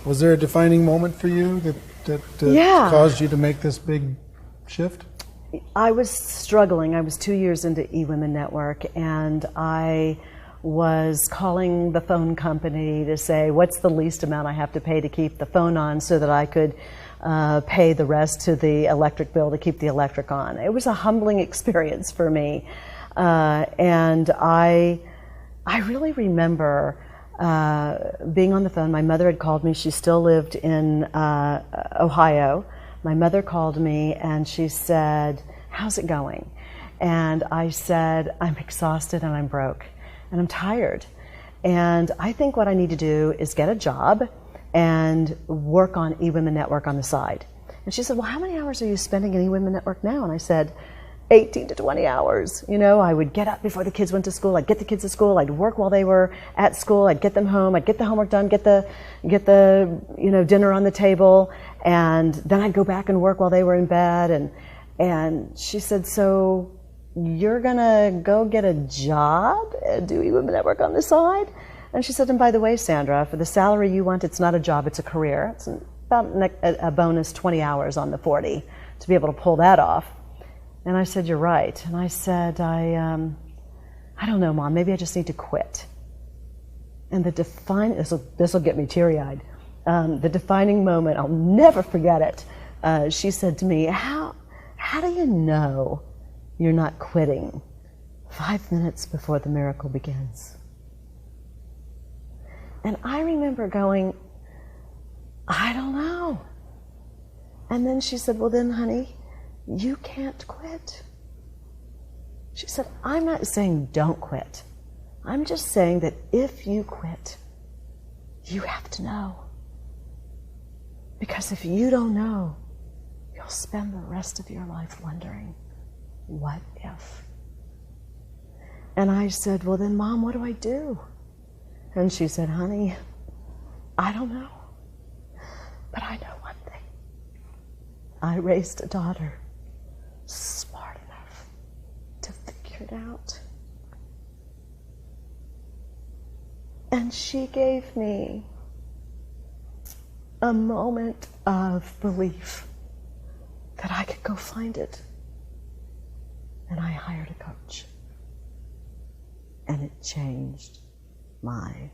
Was there a defining moment for you that Yeah. caused you to make this big shift? I was struggling. I was 2 years into eWomen Network, and I was calling the phone company to say, what's the least amount I have to pay to keep the phone on so that I could pay the rest to the electric bill to keep the electric on. It was a humbling experience for me. And I really remember being on the phone. My mother had called me. She still lived in Ohio. My mother called me and she said, how's it going? And I said, I'm exhausted and I'm broke and I'm tired. And I think what I need to do is get a job and work on eWomen Network on the side. And she said, well, how many hours are you spending in eWomen Network now? And I said, 18 to 20 hours. You know, I would get up before the kids went to school. I'd get the kids to school. I'd work while they were at school. I'd get them home. I'd get the homework done, get the dinner on the table. And then I'd go back and work while they were in bed. And she said, so you're going to go get a job and do eWomen Network on the side? And she said, and by the way, Sandra, for the salary you want, it's not a job, it's a career. It's about a bonus 20 hours on the 40 to be able to pull that off. And I said, you're right. And I said, I don't know, Mom, maybe I just need to quit. And this will get me teary-eyed. The defining moment, I'll never forget it. She said to me, how do you know you're not quitting 5 minutes before the miracle begins? And I remember going, I don't know. And then she said, well then, honey, you can't quit. She said, I'm not saying don't quit. I'm just saying that if you quit, you have to know. Because if you don't know, you'll spend the rest of your life wondering, what if? And I said, well then, Mom, what do I do? And she said, honey, I don't know. But I know one thing. I raised a daughter smart enough to figure it out. And she gave me a moment of belief that I could go find it. And I hired a coach. And it changed my